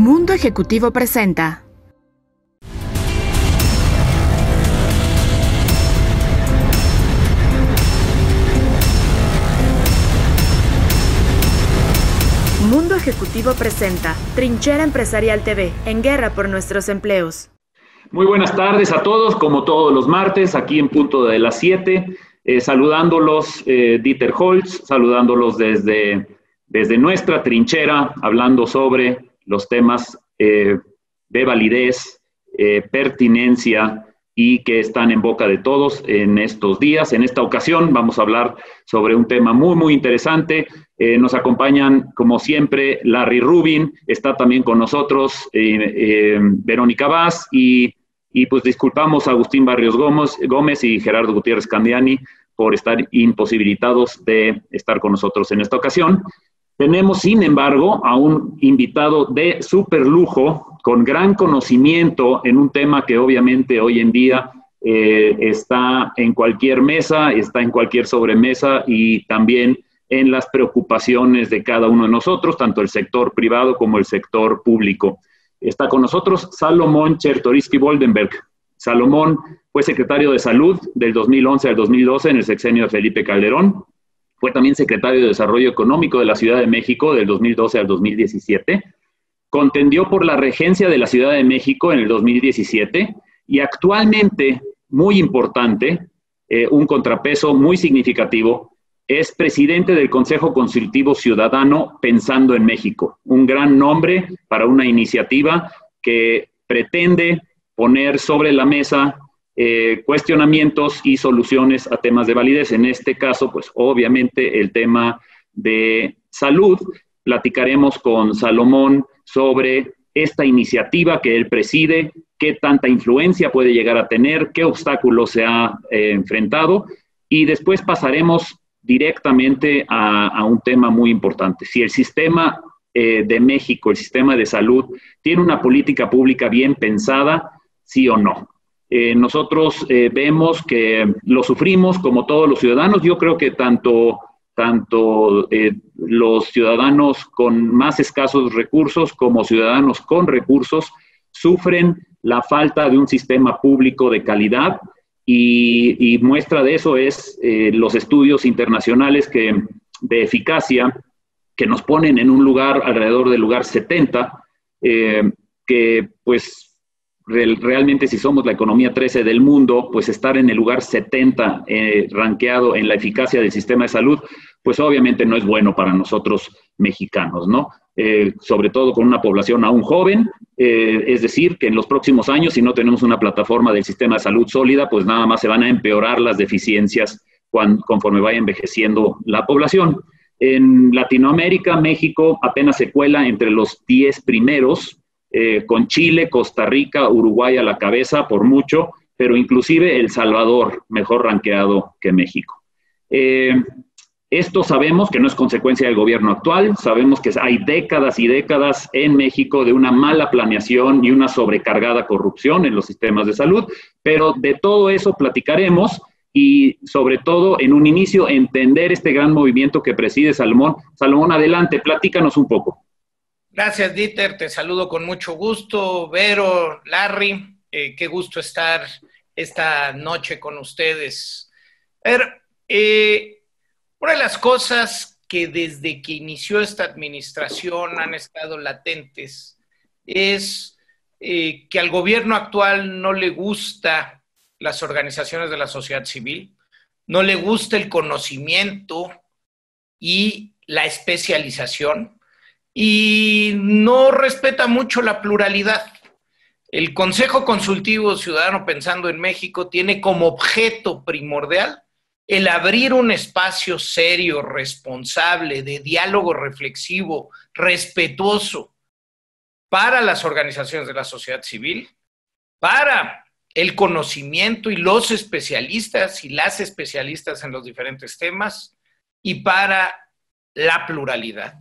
Mundo Ejecutivo presenta. Mundo Ejecutivo presenta Trinchera Empresarial TV, en guerra por nuestros empleos. Muy buenas tardes a todos, como todos los martes, aquí en punto de las 7, saludándolos Dieter Holz, saludándolos desde nuestra trinchera, hablando sobre los temas de validez, pertinencia y que están en boca de todos en estos días. En esta ocasión vamos a hablar sobre un tema muy interesante. Nos acompañan, como siempre, Larry Rubin, está también con nosotros Verónica Vaz y pues disculpamos a Agustín Barrios Gómez y Gerardo Gutiérrez Candiani por estar imposibilitados de estar con nosotros en esta ocasión. Tenemos, sin embargo, a un invitado de súper lujo, con gran conocimiento en un tema que obviamente hoy en día está en cualquier mesa, está en cualquier sobremesa y también en las preocupaciones de cada uno de nosotros, tanto el sector privado como el sector público. Está con nosotros Salomón Chertorivsky-Boldenberg. Salomón fue secretario de Salud del 2011 al 2012 en el sexenio de Felipe Calderón. Fue también secretario de Desarrollo Económico de la Ciudad de México del 2012 al 2017. Contendió por la regencia de la Ciudad de México en el 2017 y actualmente, muy importante, un contrapeso muy significativo, es presidente del Consejo Consultivo Ciudadano Pensando en México. Un gran nombre para una iniciativa que pretende poner sobre la mesa cuestionamientos y soluciones a temas de validez. En este caso, pues obviamente el tema de salud. Platicaremos con Salomón sobre esta iniciativa que él preside, qué tanta influencia puede llegar a tener, qué obstáculos se ha enfrentado, y después pasaremos directamente a un tema muy importante. Si el sistema de México, el sistema de salud, tiene una política pública bien pensada, sí o no. Nosotros vemos que lo sufrimos como todos los ciudadanos. Yo creo que tanto los ciudadanos con más escasos recursos como ciudadanos con recursos sufren la falta de un sistema público de calidad y muestra de eso es los estudios internacionales de eficacia que nos ponen en un lugar alrededor del lugar 70, que pues realmente si somos la economía 13 del mundo, pues estar en el lugar 70 rankeado en la eficacia del sistema de salud, pues obviamente no es bueno para nosotros mexicanos, ¿no? Sobre todo con una población aún joven, es decir, que en los próximos años, si no tenemos una plataforma del sistema de salud sólida, pues nada más se van a empeorar las deficiencias conforme vaya envejeciendo la población. En Latinoamérica, México apenas se cuela entre los 10 primeros, con Chile, Costa Rica, Uruguay a la cabeza por mucho, pero inclusive El Salvador mejor rankeado que México. Esto sabemos que no es consecuencia del gobierno actual, sabemos que hay décadas y décadas en México de una mala planeación y una sobrecargada corrupción en los sistemas de salud, pero de todo eso platicaremos y sobre todo en un inicio entender este gran movimiento que preside Salomón. Salomón, adelante, platícanos un poco. Gracias, Dieter. Te saludo con mucho gusto. Vero, Larry, qué gusto estar esta noche con ustedes. Una de las cosas que desde que inició esta administración han estado latentes es que al gobierno actual no le gusta las organizaciones de la sociedad civil, no le gusta el conocimiento y la especialización, y no respeta mucho la pluralidad. El Consejo Consultivo Ciudadano Pensando en México tiene como objeto primordial el abrir un espacio serio, responsable, de diálogo reflexivo, respetuoso para las organizaciones de la sociedad civil, para el conocimiento y los especialistas y las especialistas en los diferentes temas, y para la pluralidad.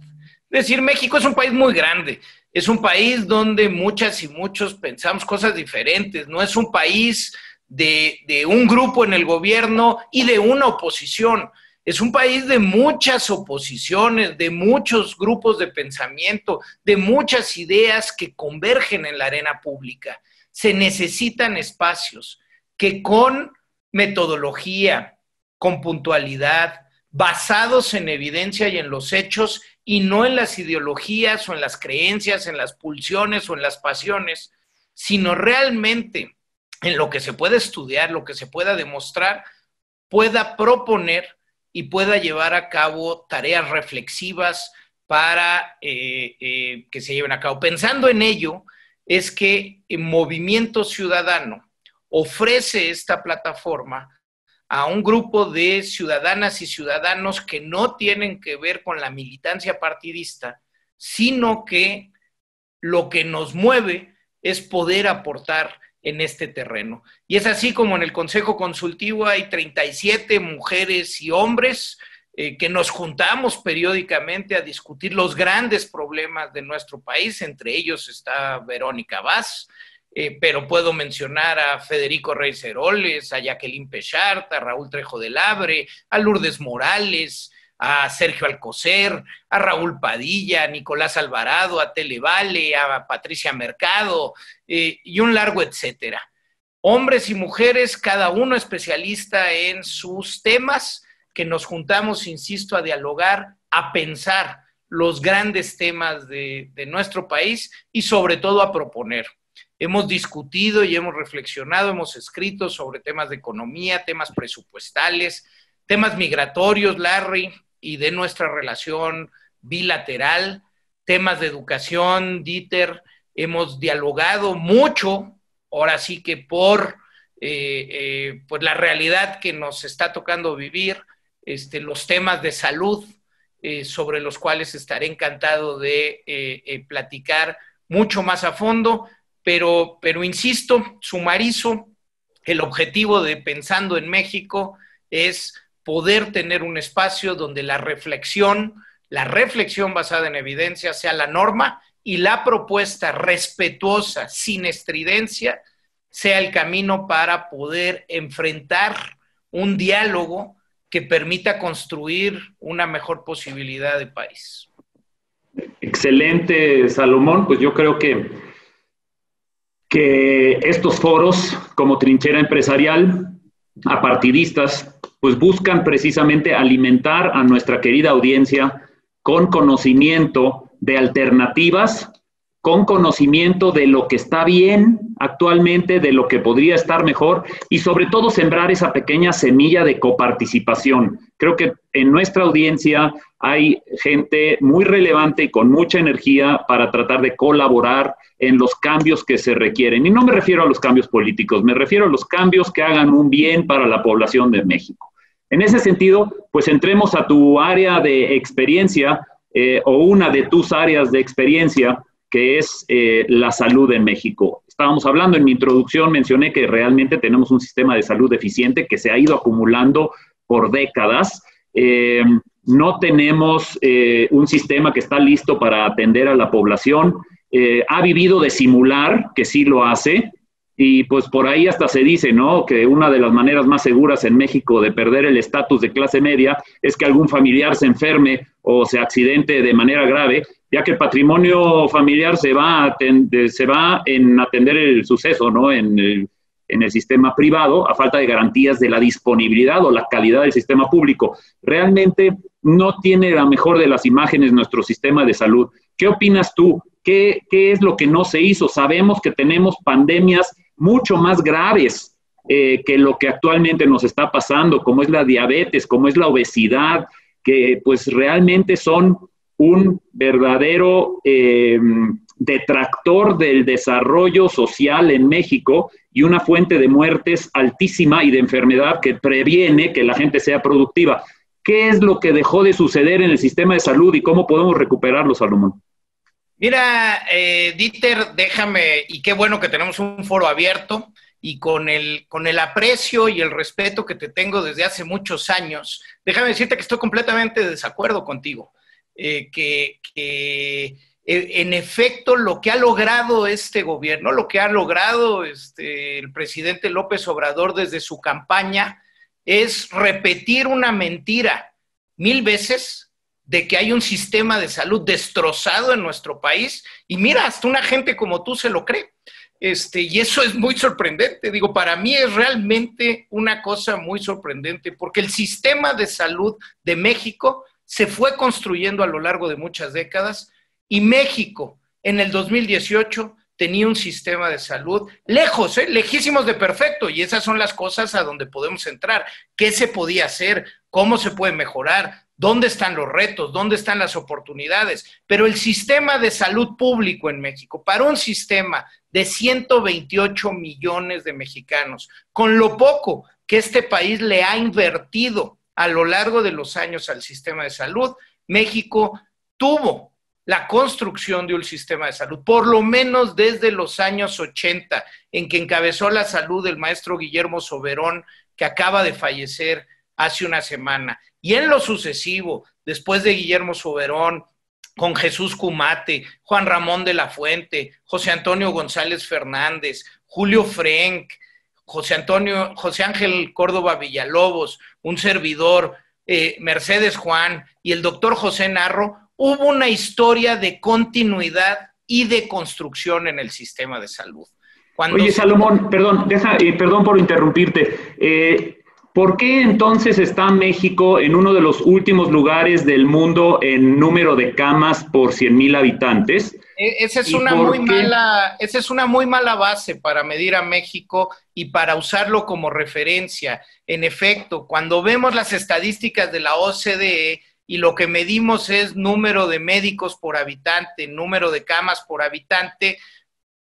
Es decir, México es un país muy grande, es un país donde muchas y muchos pensamos cosas diferentes, no es un país de un grupo en el gobierno y de una oposición, Es un país de muchas oposiciones, de muchos grupos de pensamiento, de muchas ideas que convergen en la arena pública. Se necesitan espacios que con metodología, con puntualidad, basados en evidencia y en los hechos, y no en las ideologías o en las creencias, en las pulsiones o en las pasiones, sino realmente en lo que se pueda estudiar, lo que se pueda demostrar, pueda proponer y pueda llevar a cabo tareas reflexivas para que se lleven a cabo. Pensando en ello, es que Movimiento Ciudadano ofrece esta plataforma a un grupo de ciudadanas y ciudadanos que no tienen que ver con la militancia partidista, sino que lo que nos mueve es poder aportar en este terreno. Y es así como en el Consejo Consultivo hay 37 mujeres y hombres que nos juntamos periódicamente a discutir los grandes problemas de nuestro país. Entre ellos está Verónica Vaz, pero puedo mencionar a Federico Reyes Heroles, a Jacqueline Pechart, a Raúl Trejo del Abre, a Lourdes Morales, a Sergio Alcocer, a Raúl Padilla, a Nicolás Alvarado, a Tele Vale, a Patricia Mercado, y un largo etcétera. Hombres y mujeres, cada uno especialista en sus temas, que nos juntamos, insisto, a dialogar, a pensar los grandes temas de nuestro país y sobre todo a proponer. Hemos discutido y hemos reflexionado, hemos escrito sobre temas de economía, temas presupuestales, temas migratorios, Larry, y de nuestra relación bilateral, temas de educación, Dieter. Hemos dialogado mucho, ahora sí que por pues la realidad que nos está tocando vivir, los temas de salud, sobre los cuales estaré encantado de platicar mucho más a fondo, pero insisto, sumarizo, el objetivo de Pensando en México es poder tener un espacio donde la reflexión basada en evidencia sea la norma y la propuesta respetuosa, sin estridencia, sea el camino para poder enfrentar un diálogo que permita construir una mejor posibilidad de país. Excelente, Salomón. Pues yo creo que estos foros, como Trinchera Empresarial, apartidistas, pues buscan precisamente alimentar a nuestra querida audiencia con conocimiento de alternativas, con conocimiento de lo que está bien actualmente, de lo que podría estar mejor y sobre todo sembrar esa pequeña semilla de coparticipación. Creo que en nuestra audiencia hay gente muy relevante y con mucha energía para tratar de colaborar en los cambios que se requieren. Y no me refiero a los cambios políticos, me refiero a los cambios que hagan un bien para la población de México. En ese sentido, pues entremos a tu área de experiencia o una de tus áreas de experiencia, que es la salud en México. Estábamos hablando en mi introducción, mencioné que realmente tenemos un sistema de salud deficiente que se ha ido acumulando por décadas. No tenemos un sistema que está listo para atender a la población. Ha vivido de simular, que sí lo hace, y pues por ahí hasta se dice, ¿no?, que una de las maneras más seguras en México de perder el estatus de clase media es que algún familiar se enferme o se accidente de manera grave, ya que el patrimonio familiar se va en atender el suceso, ¿no?, en el sistema privado, a falta de garantías de la disponibilidad o la calidad del sistema público. Realmente no tiene la mejor de las imágenes nuestro sistema de salud. ¿Qué opinas tú? ¿Qué es lo que no se hizo? Sabemos que tenemos pandemias mucho más graves que lo que actualmente nos está pasando, como es la diabetes, como es la obesidad, que pues realmente son un verdadero detractor del desarrollo social en México y una fuente de muertes altísima y de enfermedad que previene que la gente sea productiva. ¿Qué es lo que dejó de suceder en el sistema de salud y cómo podemos recuperarlo, Salomón? Mira, Dieter, déjame, y qué bueno que tenemos un foro abierto, y con el aprecio y el respeto que te tengo desde hace muchos años, déjame decirte que estoy completamente de desacuerdo contigo. En efecto, lo que ha logrado este gobierno, lo que ha logrado el presidente López Obrador desde su campaña, es repetir una mentira 1000 veces de que hay un sistema de salud destrozado en nuestro país, y mira, hasta una gente como tú se lo cree. Y eso es muy sorprendente. Digo, para mí es realmente una cosa muy sorprendente, porque el sistema de salud de México se fue construyendo a lo largo de muchas décadas, y México en el 2018 tenía un sistema de salud lejos, lejísimos de perfecto, y esas son las cosas a donde podemos entrar. ¿Qué se podía hacer? ¿Cómo se puede mejorar? ¿Dónde están los retos? ¿Dónde están las oportunidades? Pero el sistema de salud público en México, para un sistema de 128 millones de mexicanos, con lo poco que este país le ha invertido a lo largo de los años al sistema de salud, México tuvo la construcción de un sistema de salud, por lo menos desde los años 80, en que encabezó la salud el maestro Guillermo Soberón, que acaba de fallecer hace una semana. Y en lo sucesivo, después de Guillermo Soberón, con Jesús Cumate, Juan Ramón de la Fuente, José Antonio González Fernández, Julio Frenk, José Ángel Córdoba Villalobos, un servidor, Mercedes Juan y el doctor José Narro, hubo una historia de continuidad y de construcción en el sistema de salud. Oye, Salomón, perdón por interrumpirte. ¿Por qué entonces está México en uno de los últimos lugares del mundo en número de camas por 100,000 habitantes? Esa es una muy mala base para medir a México y para usarlo como referencia. En efecto, cuando vemos las estadísticas de la OCDE y lo que medimos es número de médicos por habitante, número de camas por habitante,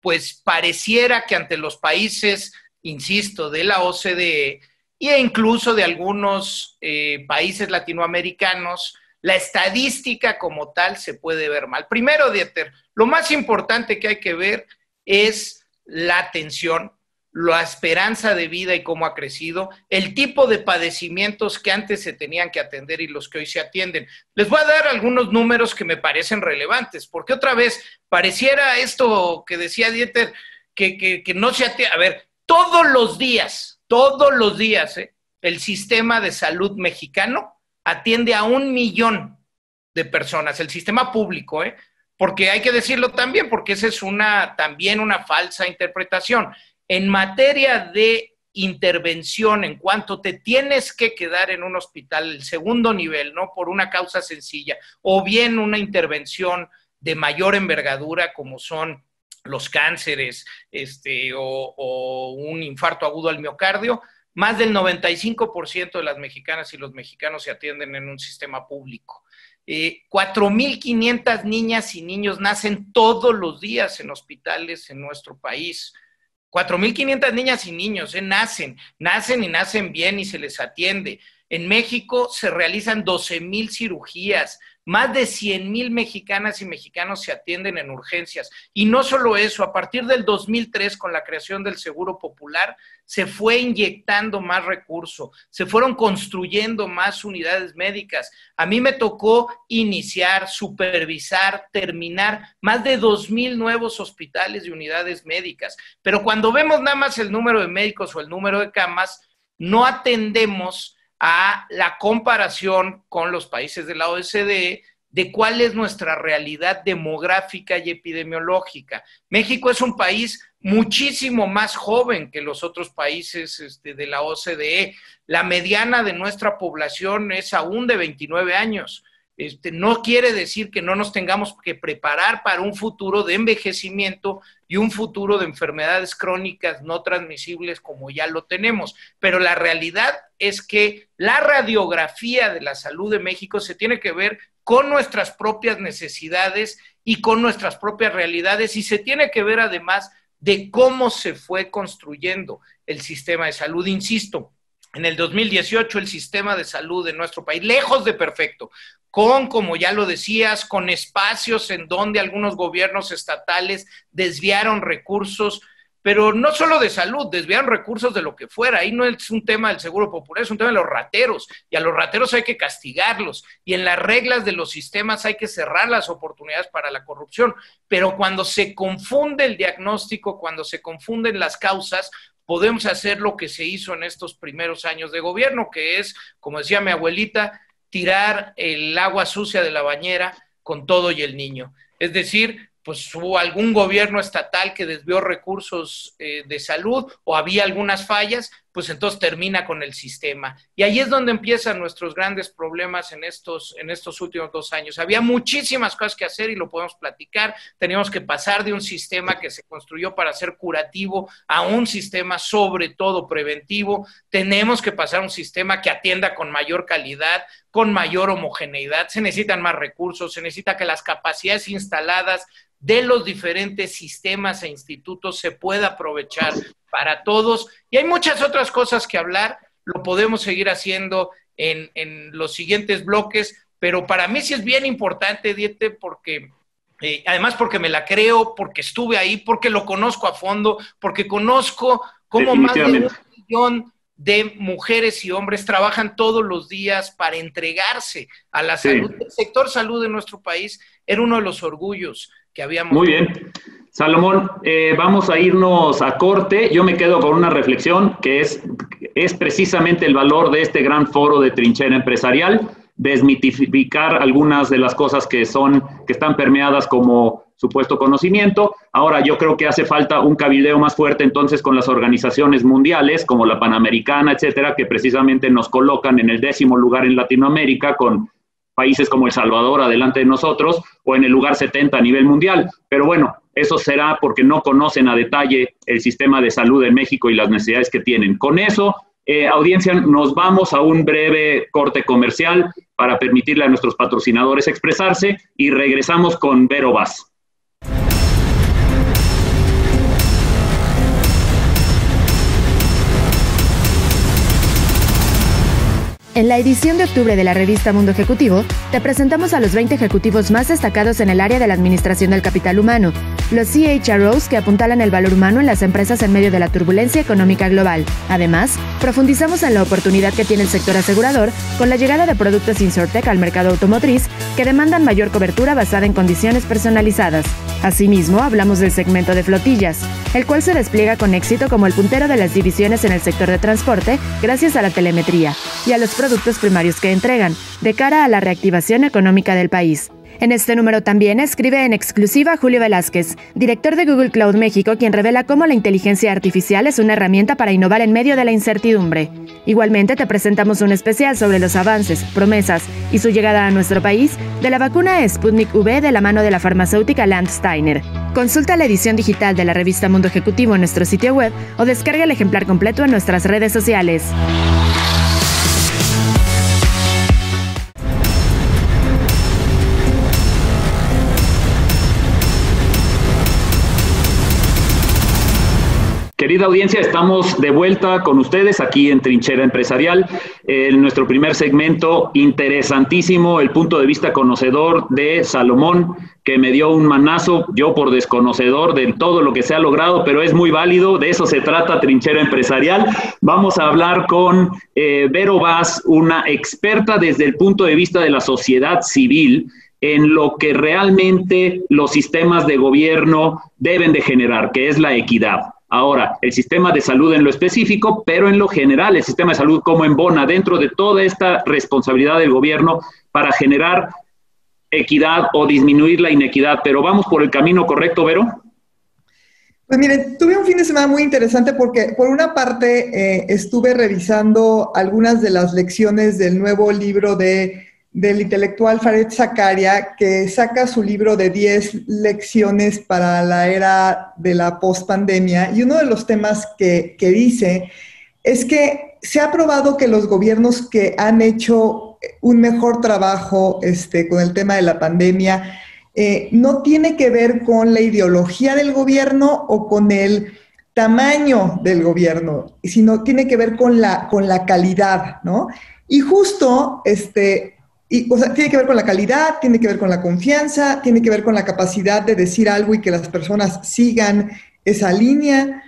pues pareciera que ante los países, insisto, de la OCDE e incluso de algunos países latinoamericanos, la estadística como tal se puede ver mal. Primero, Dieter, lo más importante que hay que ver es la atención, la esperanza de vida y cómo ha crecido, el tipo de padecimientos que antes se tenían que atender y los que hoy se atienden. Les voy a dar algunos números que me parecen relevantes, porque otra vez pareciera esto que decía Dieter, que no se atiende. A ver, todos los días, el sistema de salud mexicano atiende a 1 millón de personas, el sistema público, porque hay que decirlo también, porque esa es también una falsa interpretación. En materia de intervención, en cuanto te tienes que quedar en un hospital, el segundo nivel, ¿no? Por una causa sencilla, o bien una intervención de mayor envergadura, como son los cánceres, o un infarto agudo al miocardio, más del 95% de las mexicanas y los mexicanos se atienden en un sistema público. 4,500 niñas y niños nacen todos los días en hospitales en nuestro país. 4,500 niñas y niños nacen y nacen bien y se les atiende. En México se realizan 12,000 cirugías, más de 100,000 mexicanas y mexicanos se atienden en urgencias. Y no solo eso, a partir del 2003, con la creación del Seguro Popular, se fue inyectando más recursos, se fueron construyendo más unidades médicas. A mí me tocó iniciar, supervisar, terminar más de 2,000 nuevos hospitales y unidades médicas. Pero cuando vemos nada más el número de médicos o el número de camas, no atendemos a la comparación con los países de la OCDE de cuál es nuestra realidad demográfica y epidemiológica. México es un país muchísimo más joven que los otros países de la OCDE. La mediana de nuestra población es aún de 29 años. No quiere decir que no nos tengamos que preparar para un futuro de envejecimiento y un futuro de enfermedades crónicas no transmisibles como ya lo tenemos, pero la realidad es que la radiografía de la salud de México se tiene que ver con nuestras propias necesidades y con nuestras propias realidades, y se tiene que ver además de cómo se fue construyendo el sistema de salud. Insisto, en el 2018 el sistema de salud de nuestro país, lejos de perfecto, como ya lo decías, con espacios en donde algunos gobiernos estatales desviaron recursos, pero no solo de salud, desviaron recursos de lo que fuera. Ahí no es un tema del Seguro Popular, es un tema de los rateros, y a los rateros hay que castigarlos, y en las reglas de los sistemas hay que cerrar las oportunidades para la corrupción. Pero cuando se confunde el diagnóstico, cuando se confunden las causas, podemos hacer lo que se hizo en estos primeros años de gobierno, que es, como decía mi abuelita, tirar el agua sucia de la bañera con todo y el niño. Es decir, pues hubo algún gobierno estatal que desvió recursos de salud o había algunas fallas, pues entonces termina con el sistema. Y ahí es donde empiezan nuestros grandes problemas en estos últimos 2 años. Había muchísimas cosas que hacer y lo podemos platicar. Teníamos que pasar de un sistema que se construyó para ser curativo a un sistema sobre todo preventivo. Tenemos que pasar a un sistema que atienda con mayor calidad, con mayor homogeneidad. Se necesitan más recursos, se necesita que las capacidades instaladas de los diferentes sistemas e institutos se pueda aprovechar para todos. Y hay muchas otras cosas que hablar, lo podemos seguir haciendo en los siguientes bloques, pero para mí sí es bien importante, Dieter, porque además porque me la creo, porque estuve ahí, porque lo conozco a fondo, porque conozco cómo más de 1 millón de mujeres y hombres trabajan todos los días para entregarse a la salud. El sector salud de nuestro país era uno de los orgullos que habíamos. Muy bien. Salomón, vamos a irnos a corte. Yo me quedo con una reflexión que es precisamente el valor de este gran foro de Trinchera Empresarial, desmitificar algunas de las cosas que están permeadas como supuesto conocimiento. Ahora yo creo que hace falta un cabildeo más fuerte entonces con las organizaciones mundiales como la Panamericana, etcétera, que precisamente nos colocan en el 10º lugar en Latinoamérica, con países como El Salvador adelante de nosotros, o en el lugar 70 a nivel mundial. Pero bueno, eso será porque no conocen a detalle el sistema de salud en México y las necesidades que tienen. Con eso, audiencia, nos vamos a un breve corte comercial para permitirle a nuestros patrocinadores expresarse y regresamos con Vero Vaz. En la edición de octubre de la revista Mundo Ejecutivo, te presentamos a los 20 ejecutivos más destacados en el área de la administración del capital humano, los CHROs que apuntalan el valor humano en las empresas en medio de la turbulencia económica global. Además, profundizamos en la oportunidad que tiene el sector asegurador con la llegada de productos InsurTech al mercado automotriz que demandan mayor cobertura basada en condiciones personalizadas. Asimismo, hablamos del segmento de flotillas, el cual se despliega con éxito como el puntero de las divisiones en el sector de transporte gracias a la telemetría y a los productos primarios que entregan, de cara a la reactivación económica del país. En este número también escribe en exclusiva Julio Velázquez, director de Google Cloud México, quien revela cómo la inteligencia artificial es una herramienta para innovar en medio de la incertidumbre. Igualmente te presentamos un especial sobre los avances, promesas y su llegada a nuestro país de la vacuna Sputnik V de la mano de la farmacéutica Landsteiner. Consulta la edición digital de la revista Mundo Ejecutivo en nuestro sitio web o descarga el ejemplar completo en nuestras redes sociales. Querida audiencia, estamos de vuelta con ustedes aquí en Trinchera Empresarial, en nuestro primer segmento interesantísimo, el punto de vista conocedor de Salomón, que me dio un manazo, yo por desconocedor de todo lo que se ha logrado, pero es muy válido, de eso se trata Trinchera Empresarial. Vamos a hablar con Vero Vaz, una experta desde el punto de vista de la sociedad civil, en lo que realmente los sistemas de gobierno deben de generar, que es la equidad. Ahora, el sistema de salud en lo específico, pero en lo general, el sistema de salud como embona dentro de toda esta responsabilidad del gobierno para generar equidad o disminuir la inequidad. Pero ¿vamos por el camino correcto, Vero? Pues miren, tuve un fin de semana muy interesante porque, por una parte, estuve revisando algunas de las lecciones del nuevo libro del intelectual Fareed Zakaria, que saca su libro de 10 lecciones para la era de la pospandemia. Y uno de los temas que dice es que se ha probado que los gobiernos que han hecho un mejor trabajo con el tema de la pandemia no tiene que ver con la ideología del gobierno o con el tamaño del gobierno, sino tiene que ver con la calidad, ¿no? Y justo tiene que ver con la calidad, tiene que ver con la confianza, tiene que ver con la capacidad de decir algo y que las personas sigan esa línea,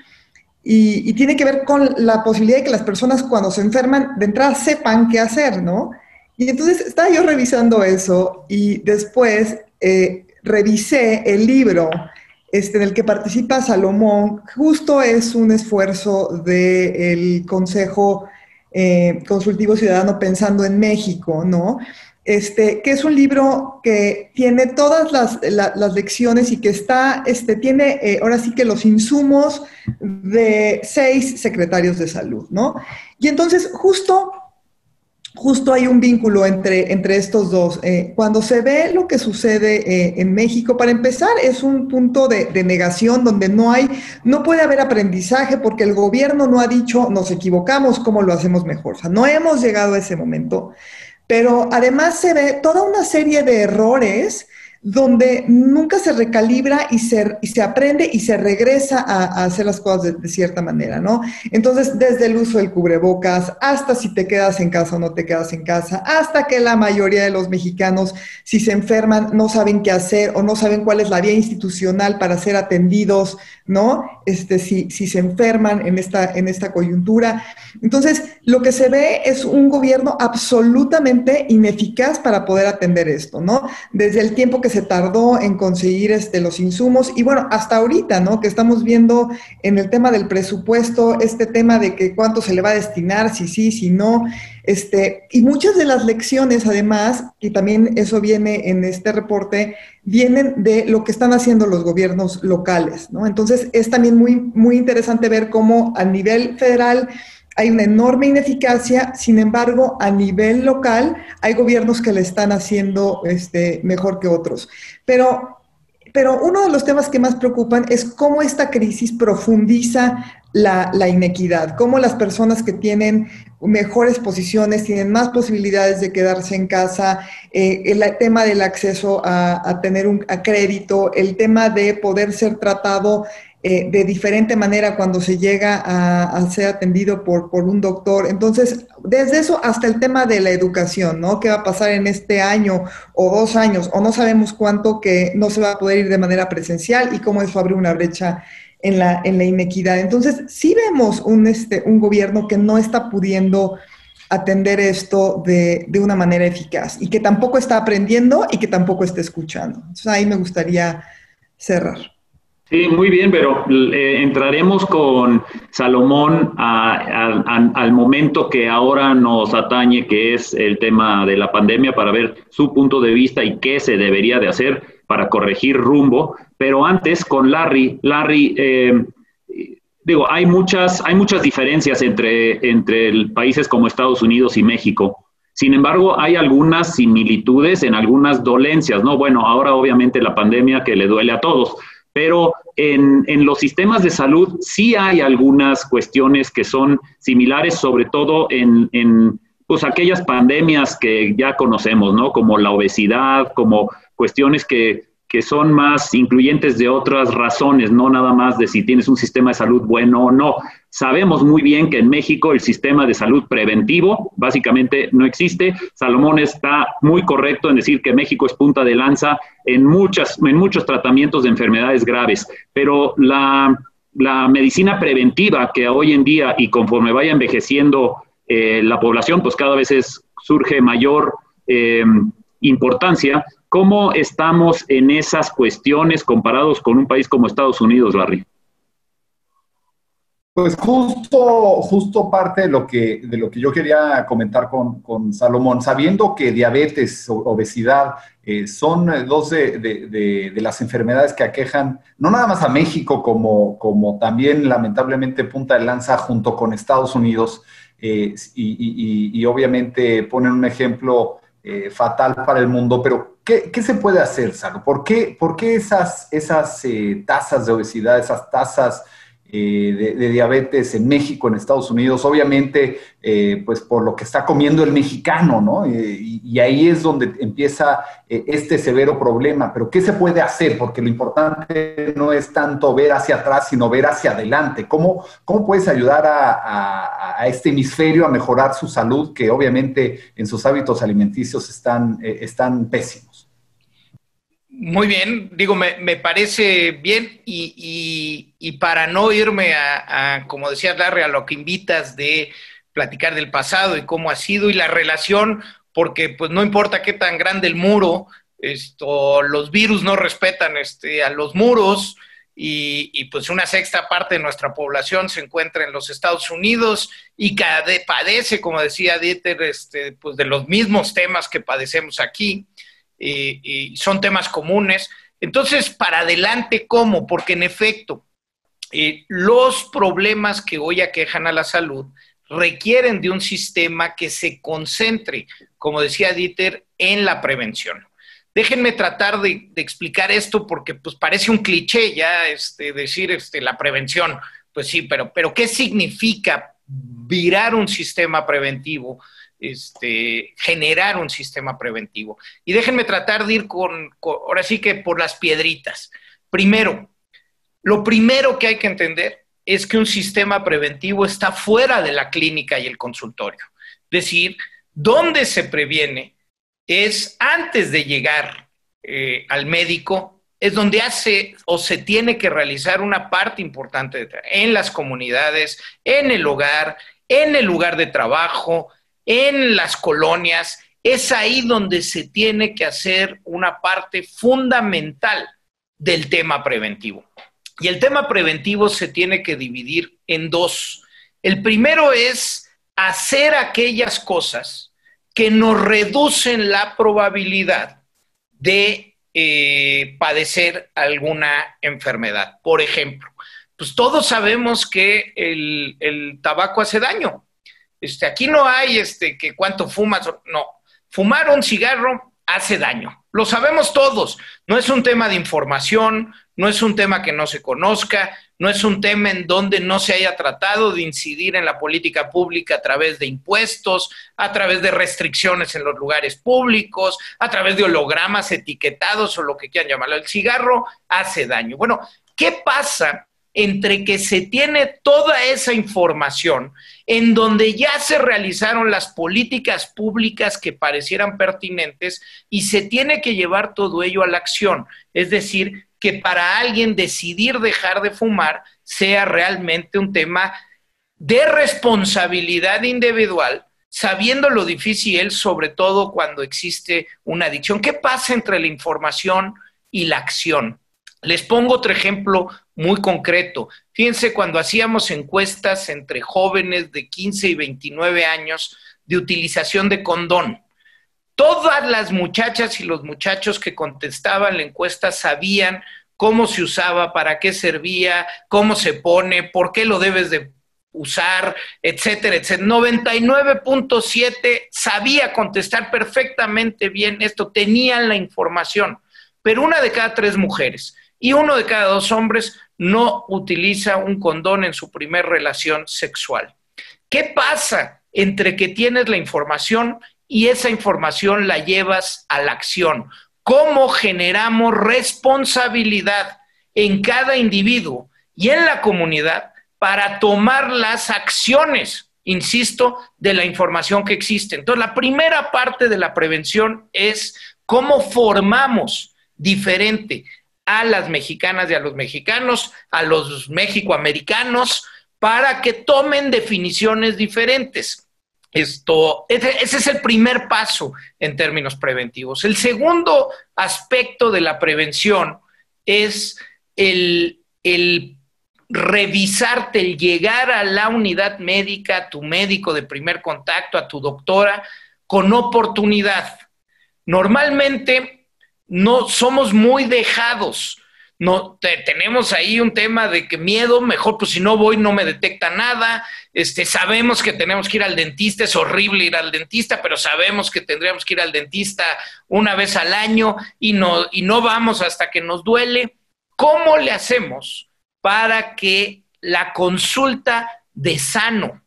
y tiene que ver con la posibilidad de que las personas cuando se enferman de entrada sepan qué hacer, ¿no? Y entonces estaba yo revisando eso y después revisé el libro en el que participa Salomón. Justo es un esfuerzo del Consejo Consultivo Ciudadano Pensando en México, ¿no? Que es un libro que tiene todas las lecciones y que tiene ahora sí que los insumos de 6 secretarios de salud, ¿no? Y entonces justo hay un vínculo entre estos dos. Cuando se ve lo que sucede en México, para empezar, es un punto de negación donde no puede haber aprendizaje porque el gobierno no ha dicho, nos equivocamos, ¿cómo lo hacemos mejor? O sea, no hemos llegado a ese momento. Pero además se ve toda una serie de errores donde nunca se recalibra y se aprende y se regresa a hacer las cosas de cierta manera, ¿no? Entonces, desde el uso del cubrebocas, hasta si te quedas en casa o no te quedas en casa, hasta que la mayoría de los mexicanos, si se enferman, no saben qué hacer o no saben cuál es la vía institucional para ser atendidos, ¿no? Si se enferman en esta coyuntura. Entonces, lo que se ve es un gobierno absolutamente ineficaz para poder atender esto, ¿no? Desde el tiempo que se tardó en conseguir los insumos y bueno, hasta ahorita, ¿no? Que estamos viendo en el tema del presupuesto, tema de que cuánto se le va a destinar, si sí, si no, y muchas de las lecciones además, y también eso viene en este reporte, vienen de lo que están haciendo los gobiernos locales, ¿no? Entonces es también muy, muy interesante ver cómo a nivel federal hay una enorme ineficacia, sin embargo, a nivel local hay gobiernos que le están haciendo mejor que otros. Pero uno de los temas que más preocupan es cómo esta crisis profundiza la inequidad, cómo las personas que tienen mejores posiciones tienen más posibilidades de quedarse en casa, el tema del acceso a tener a crédito, el tema de poder ser tratado de diferente manera cuando se llega a ser atendido por un doctor. Entonces, desde eso hasta el tema de la educación, ¿no? ¿Qué va a pasar en este año o 2 años o no sabemos cuánto que no se va a poder ir de manera presencial y cómo eso abre una brecha en la inequidad? Entonces, sí vemos un gobierno que no está pudiendo atender esto de una manera eficaz y que tampoco está aprendiendo y que tampoco está escuchando. Entonces, ahí me gustaría cerrar. Sí, muy bien, pero entraremos con Salomón al momento que ahora nos atañe, que es el tema de la pandemia, para ver su punto de vista y qué se debería de hacer para corregir rumbo. Pero antes, con Larry, hay muchas diferencias entre países como Estados Unidos y México. Sin embargo, hay algunas similitudes en algunas dolencias, ¿no? Bueno, ahora obviamente la pandemia que le duele a todos, pero en los sistemas de salud sí hay algunas cuestiones que son similares, sobre todo en pues aquellas pandemias que ya conocemos, ¿no? Como la obesidad, como cuestiones que son más incluyentes de otras razones, no nada más de si tienes un sistema de salud bueno o no. Sabemos muy bien que en México el sistema de salud preventivo básicamente no existe. Salomón está muy correcto en decir que México es punta de lanza en muchos tratamientos de enfermedades graves, pero la medicina preventiva que hoy en día y conforme vaya envejeciendo la población, pues cada vez surge mayor importancia. ¿Cómo estamos en esas cuestiones comparados con un país como Estados Unidos, Larry? Pues justo parte de lo que yo quería comentar con Salomón, sabiendo que diabetes, obesidad, son dos de las enfermedades que aquejan no nada más a México, como también lamentablemente punta de lanza junto con Estados Unidos, y obviamente ponen un ejemplo fatal para el mundo, pero ¿qué se puede hacer, Salo? ¿Por qué esas tasas de obesidad, esas tasas de diabetes en México, en Estados Unidos? Obviamente, pues por lo que está comiendo el mexicano, ¿no? Y ahí es donde empieza este severo problema. Pero ¿qué se puede hacer? Porque lo importante no es tanto ver hacia atrás, sino ver hacia adelante. ¿Cómo puedes ayudar a este hemisferio a mejorar su salud, que obviamente en sus hábitos alimenticios están pésimos? Muy bien, me parece bien y para no irme como decía Larry, a lo que invitas de platicar del pasado y cómo ha sido y la relación, porque pues no importa qué tan grande el muro, los virus no respetan a los muros pues una sexta parte de nuestra población se encuentra en los Estados Unidos y padece, como decía Dieter, pues de los mismos temas que padecemos aquí, y son temas comunes. Entonces, para adelante, ¿cómo? Porque en efecto, los problemas que hoy aquejan a la salud requieren de un sistema que se concentre, como decía Dieter, en la prevención. Déjenme tratar de explicar esto porque pues parece un cliché ya decir la prevención. Pues sí, pero ¿qué significa virar un sistema preventivo? Generar un sistema preventivo. Y déjenme tratar de ir ahora sí que por las piedritas. Primero, lo primero que hay que entender es que un sistema preventivo está fuera de la clínica y el consultorio. Es decir, donde se previene es antes de llegar al médico, es donde se tiene que realizar una parte importante en las comunidades, en el hogar, en el lugar de trabajo, en las colonias. Es ahí donde se tiene que hacer una parte fundamental del tema preventivo. Y el tema preventivo se tiene que dividir en dos. El primero es hacer aquellas cosas que nos reducen la probabilidad de padecer alguna enfermedad. Por ejemplo, pues todos sabemos que el tabaco hace daño. Aquí no hay que cuánto fumas, no. Fumar un cigarro hace daño. Lo sabemos todos. No es un tema de información, no es un tema que no se conozca, no es un tema en donde no se haya tratado de incidir en la política pública a través de impuestos, a través de restricciones en los lugares públicos, a través de hologramas etiquetados o lo que quieran llamarlo. El cigarro hace daño. Bueno, ¿qué pasa entre que se tiene toda esa información en donde ya se realizaron las políticas públicas que parecieran pertinentes y se tiene que llevar todo ello a la acción? Es decir, que para alguien decidir dejar de fumar sea realmente un tema de responsabilidad individual, sabiendo lo difícil, sobre todo cuando existe una adicción. ¿Qué pasa entre la información y la acción? Les pongo otro ejemplo muy concreto. Fíjense, cuando hacíamos encuestas entre jóvenes de 15 y 29 años de utilización de condón, todas las muchachas y los muchachos que contestaban la encuesta sabían cómo se usaba, para qué servía, cómo se pone, por qué lo debes de usar, etcétera, etcétera. 99.7 sabía contestar perfectamente bien esto, tenían la información, pero 1 de cada 3 mujeres y 1 de cada 2 hombres no utiliza un condón en su primer relación sexual. ¿Qué pasa entre que tienes la información y esa información la llevas a la acción? ¿Cómo generamos responsabilidad en cada individuo y en la comunidad para tomar las acciones, insisto, de la información que existe? Entonces, la primera parte de la prevención es cómo formamos diferente a las mexicanas y a los mexicanos, a los mexicoamericanos, para que tomen definiciones diferentes. Ese es el primer paso en términos preventivos. El segundo aspecto de la prevención es el revisarte, el llegar a la unidad médica, a tu médico de primer contacto, a tu doctora, con oportunidad. Normalmente no somos muy dejados. No, tenemos ahí un tema de que miedo, mejor pues si no voy no me detecta nada, sabemos que tenemos que ir al dentista, es horrible ir al dentista, pero sabemos que tendríamos que ir al dentista 1 vez al año y no vamos hasta que nos duele. ¿Cómo le hacemos para que la consulta de sano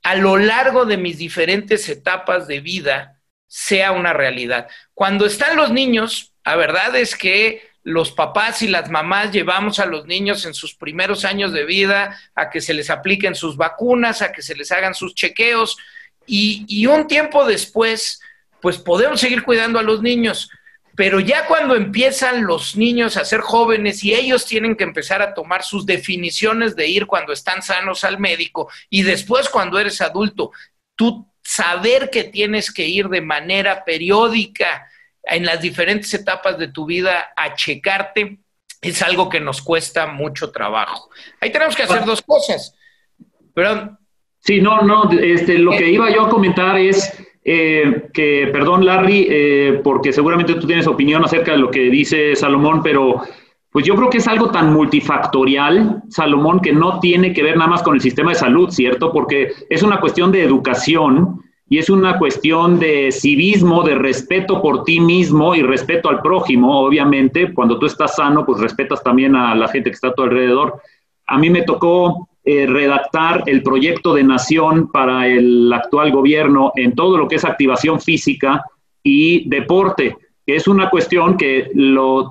a lo largo de mis diferentes etapas de vida sea una realidad? Cuando están los niños, la verdad es que los papás y las mamás llevamos a los niños en sus primeros años de vida a que se les apliquen sus vacunas, a que se les hagan sus chequeos y un tiempo después, pues podemos seguir cuidando a los niños. Pero ya cuando empiezan los niños a ser jóvenes y ellos tienen que empezar a tomar sus definiciones de ir cuando están sanos al médico y después cuando eres adulto, tú saber que tienes que ir de manera periódica en las diferentes etapas de tu vida a checarte, es algo que nos cuesta mucho trabajo. Ahí tenemos que hacer dos cosas. Perdón. Sí, lo que iba yo a comentar es que, perdón, Larry, porque seguramente tú tienes opinión acerca de lo que dice Salomón, pero pues yo creo que es algo tan multifactorial, Salomón, que no tiene que ver nada más con el sistema de salud, ¿cierto? Porque es una cuestión de educación y es una cuestión de civismo, de respeto por ti mismo y respeto al prójimo, obviamente. Cuando tú estás sano, pues respetas también a la gente que está a tu alrededor. A mí me tocó redactar el proyecto de nación para el actual gobierno en todo lo que es activación física y deporte, que es una cuestión que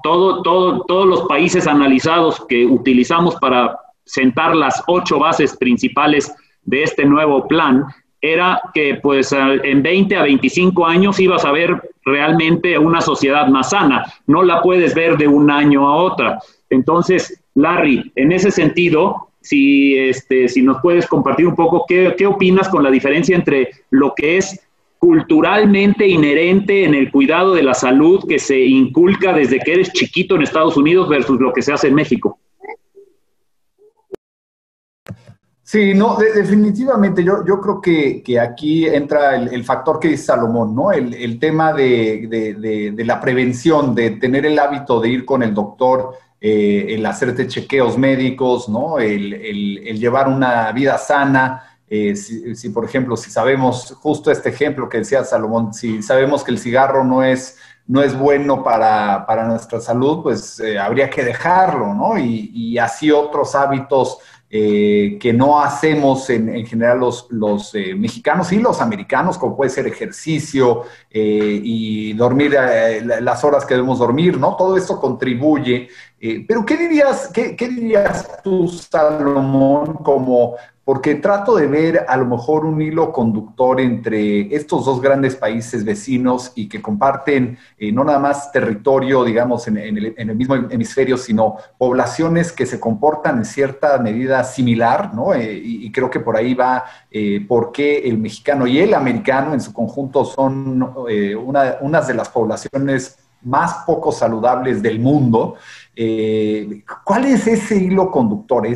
todos los países analizados que utilizamos para sentar las 8 bases principales de este nuevo plan, era que pues en 20 a 25 años ibas a ver realmente una sociedad más sana. No la puedes ver de un año a otra. Entonces, Larry, en ese sentido, si nos puedes compartir un poco qué opinas con la diferencia entre lo que es culturalmente inherente en el cuidado de la salud que se inculca desde que eres chiquito en Estados Unidos versus lo que se hace en México. Sí, no, definitivamente yo creo que aquí entra el factor que dice Salomón, ¿no? El tema de la prevención, de tener el hábito de ir con el doctor, el hacerte chequeos médicos, ¿no? El llevar una vida sana. Si, por ejemplo, si sabemos, justo este ejemplo que decía Salomón, si sabemos que el cigarro no es bueno para nuestra salud, pues habría que dejarlo, ¿no? Y así otros hábitos que no hacemos en general los mexicanos y los americanos, como puede ser ejercicio y dormir las horas que debemos dormir, ¿no? Todo esto contribuye. Pero ¿qué dirías tú, Salomón, porque trato de ver a lo mejor un hilo conductor entre estos dos grandes países vecinos y que comparten no nada más territorio, digamos, en el mismo hemisferio, sino poblaciones que se comportan en cierta medida similar, ¿no? Y creo que por ahí va por qué el mexicano y el americano en su conjunto son unas de las poblaciones más poco saludables del mundo. ¿Cuál es ese hilo conductor?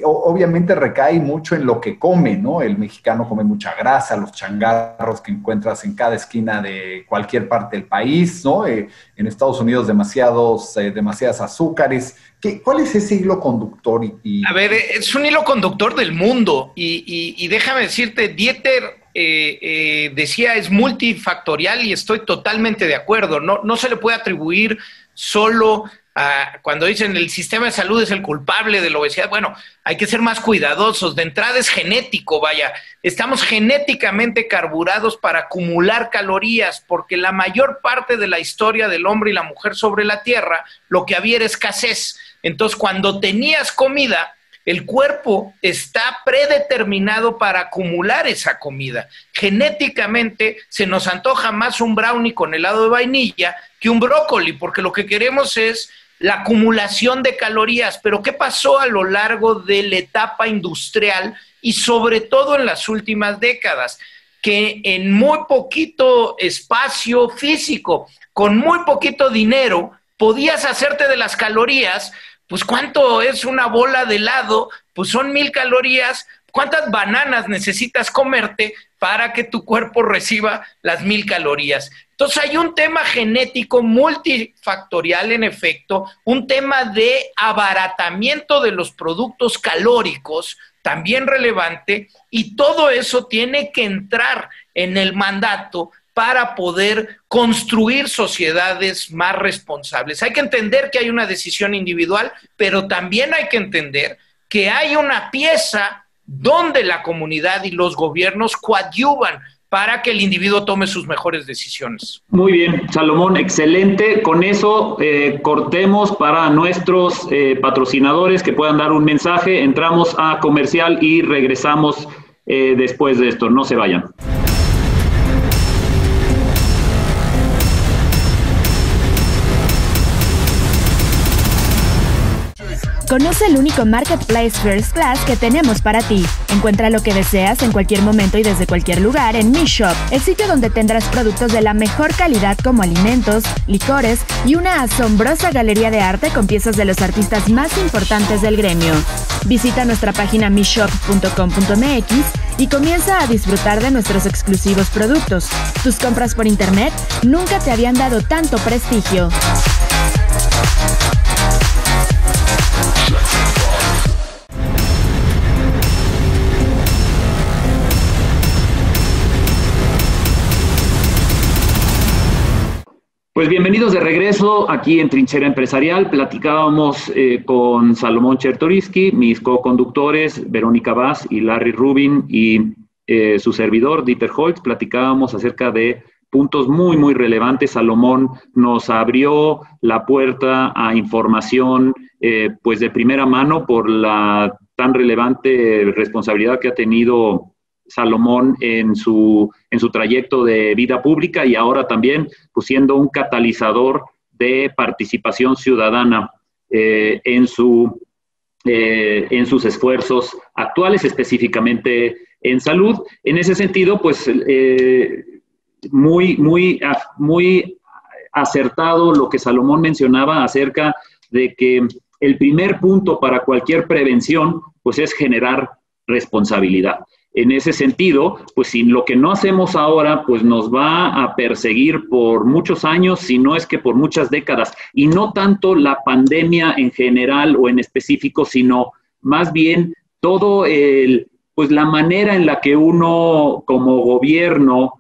Obviamente recae mucho en lo que come, ¿no? El mexicano come mucha grasa, los changarros que encuentras en cada esquina de cualquier parte del país, ¿no? En Estados Unidos demasiadas azúcares. ¿Cuál es ese hilo conductor? A ver, es un hilo conductor del mundo y déjame decirte, Dieter decía es multifactorial y estoy totalmente de acuerdo. No se le puede atribuir solo cuando dicen el sistema de salud es el culpable de la obesidad. Bueno, hay que ser más cuidadosos. De entrada es genético, vaya. Estamos genéticamente carburados para acumular calorías porque la mayor parte de la historia del hombre y la mujer sobre la tierra, lo que había era escasez. Entonces, cuando tenías comida, el cuerpo está predeterminado para acumular esa comida. Genéticamente se nos antoja más un brownie con helado de vainilla que un brócoli, porque lo que queremos es la acumulación de calorías. Pero ¿qué pasó a lo largo de la etapa industrial y sobre todo en las últimas décadas? Que en muy poquito espacio físico, con muy poquito dinero, podías hacerte de las calorías. Pues ¿cuánto es una bola de helado? Pues son 1000 calorías. ¿Cuántas bananas necesitas comerte para que tu cuerpo reciba las 1000 calorías? Entonces hay un tema genético multifactorial, en efecto, un tema de abaratamiento de los productos calóricos, también relevante, y todo eso tiene que entrar en el mandato para poder construir sociedades más responsables. Hay que entender que hay una decisión individual, pero también hay que entender que hay una pieza donde la comunidad y los gobiernos coadyuvan para que el individuo tome sus mejores decisiones. Muy bien, Salomón, excelente. Con eso cortemos para nuestros patrocinadores que puedan dar un mensaje. Entramos a comercial y regresamos después de esto. No se vayan. Conoce el único Marketplace First Class que tenemos para ti. Encuentra lo que deseas en cualquier momento y desde cualquier lugar en Mi Shop, el sitio donde tendrás productos de la mejor calidad como alimentos, licores y una asombrosa galería de arte con piezas de los artistas más importantes del gremio. Visita nuestra página mishop.com.mx y comienza a disfrutar de nuestros exclusivos productos. Tus compras por internet nunca te habían dado tanto prestigio. Pues bienvenidos de regreso aquí en Trinchera Empresarial. Platicábamos con Salomón Chertorivsky, mis co-conductores Verónica Vaz y Larry Rubin y su servidor Dieter Holtz. Platicábamos acerca de puntos muy, muy relevantes. Salomón nos abrió la puerta a información pues de primera mano por la tan relevante responsabilidad que ha tenido Salomón en su trayecto de vida pública y ahora también pues, siendo un catalizador de participación ciudadana en sus esfuerzos actuales, específicamente en salud. En ese sentido, pues muy acertado lo que Salomón mencionaba acerca de que el primer punto para cualquier prevención pues es generar responsabilidad. En ese sentido, pues si lo que no hacemos ahora, pues nos va a perseguir por muchos años, si no es que por muchas décadas. Y no tanto la pandemia en general o en específico, sino más bien todo pues la manera en la que uno como gobierno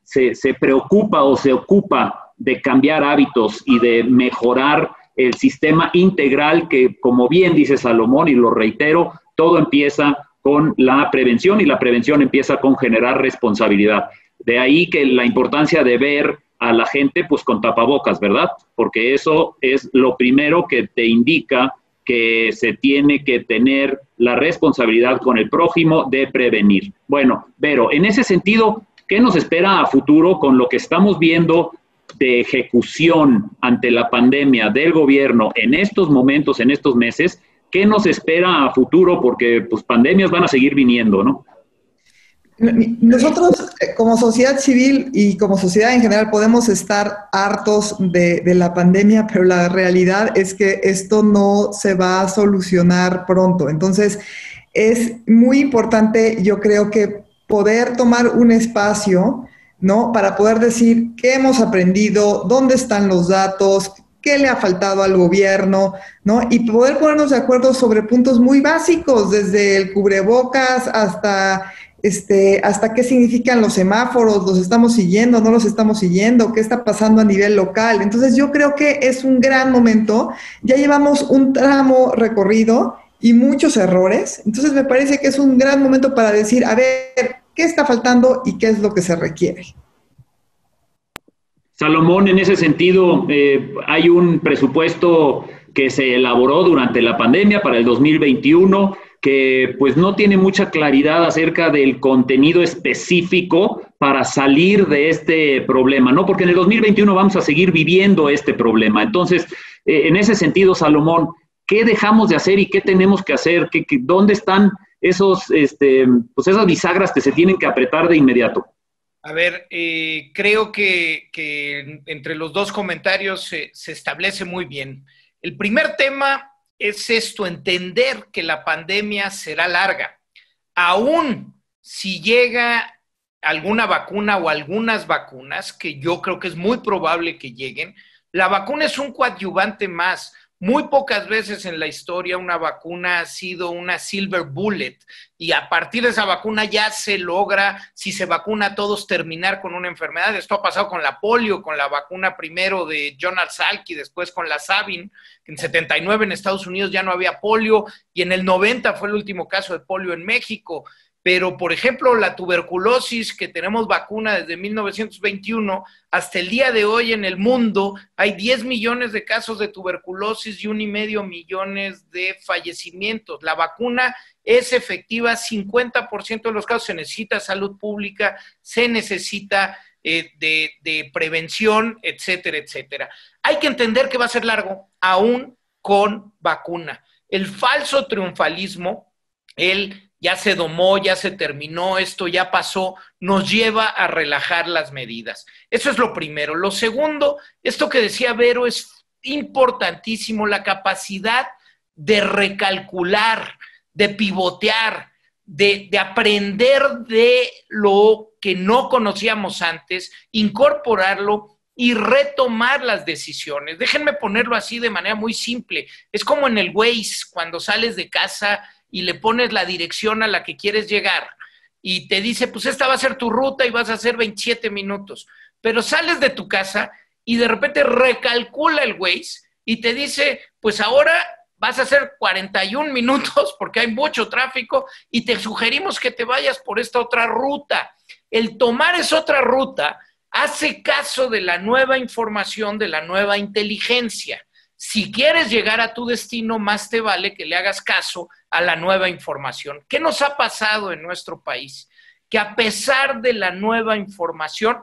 se preocupa o se ocupa de cambiar hábitos y de mejorar el sistema integral que, como bien dice Salomón, y lo reitero, todo empieza con la prevención y la prevención empieza con generar responsabilidad. De ahí que la importancia de ver a la gente pues con tapabocas, ¿verdad? Porque eso es lo primero que te indica que se tiene que tener la responsabilidad con el prójimo de prevenir. Bueno, Vero, en ese sentido, ¿qué nos espera a futuro con lo que estamos viendo de ejecución ante la pandemia del gobierno en estos momentos, en estos meses? ¿Qué nos espera a futuro? Porque pues pandemias van a seguir viniendo, ¿no? Nosotros como sociedad civil y como sociedad en general podemos estar hartos de la pandemia, pero la realidad es que esto no se va a solucionar pronto. Entonces es muy importante, yo creo que poder tomar un espacio, ¿no? Para poder decir qué hemos aprendido, dónde están los datos, qué le ha faltado al gobierno, ¿no? Y poder ponernos de acuerdo sobre puntos muy básicos, desde el cubrebocas hasta qué significan los semáforos, los estamos siguiendo, no los estamos siguiendo, qué está pasando a nivel local. Entonces yo creo que es un gran momento, ya llevamos un tramo recorrido y muchos errores, entonces me parece que es un gran momento para decir, a ver, ¿qué está faltando y qué es lo que se requiere? Salomón, en ese sentido, hay un presupuesto que se elaboró durante la pandemia para el 2021 que pues no tiene mucha claridad acerca del contenido específico para salir de este problema, ¿no? Porque en el 2021 vamos a seguir viviendo este problema. Entonces, en ese sentido, Salomón, ¿qué dejamos de hacer y qué tenemos que hacer? ¿Dónde están esas bisagras que se tienen que apretar de inmediato? A ver, creo que entre los dos comentarios se establece muy bien. El primer tema es esto, entender que la pandemia será larga. Aún si llega alguna vacuna o algunas vacunas, que yo creo que es muy probable que lleguen, la vacuna es un coadyuvante más. Muy pocas veces en la historia una vacuna ha sido una silver bullet y a partir de esa vacuna ya se logra, si se vacuna a todos, terminar con una enfermedad. Esto ha pasado con la polio, con la vacuna primero de Jonas Salk y después con la Sabin. En 79 en Estados Unidos ya no había polio y en el 90 fue el último caso de polio en México. Pero, por ejemplo, la tuberculosis, que tenemos vacuna desde 1921, hasta el día de hoy en el mundo hay 10 millones de casos de tuberculosis y 1,5 millones de fallecimientos. La vacuna es efectiva, 50% de los casos. Se necesita salud pública, se necesita de prevención, etcétera, etcétera. Hay que entender que va a ser largo, aún con vacuna. El falso triunfalismo, el ya se domó, ya se terminó, esto ya pasó, nos lleva a relajar las medidas. Eso es lo primero. Lo segundo, esto que decía Vero es importantísimo, la capacidad de recalcular, de pivotear, de aprender de lo que no conocíamos antes, incorporarlo y retomar las decisiones. Déjenme ponerlo así de manera muy simple. Es como en el Waze, cuando sales de casa y le pones la dirección a la que quieres llegar y te dice, pues esta va a ser tu ruta y vas a hacer 27 minutos. Pero sales de tu casa y de repente recalcula el Waze y te dice, pues ahora vas a hacer 41 minutos porque hay mucho tráfico y te sugerimos que te vayas por esta otra ruta. El tomar esa otra ruta hace caso de la nueva información, de la nueva inteligencia. Si quieres llegar a tu destino, más te vale que le hagas caso a la nueva información. ¿Qué nos ha pasado en nuestro país? Que a pesar de la nueva información,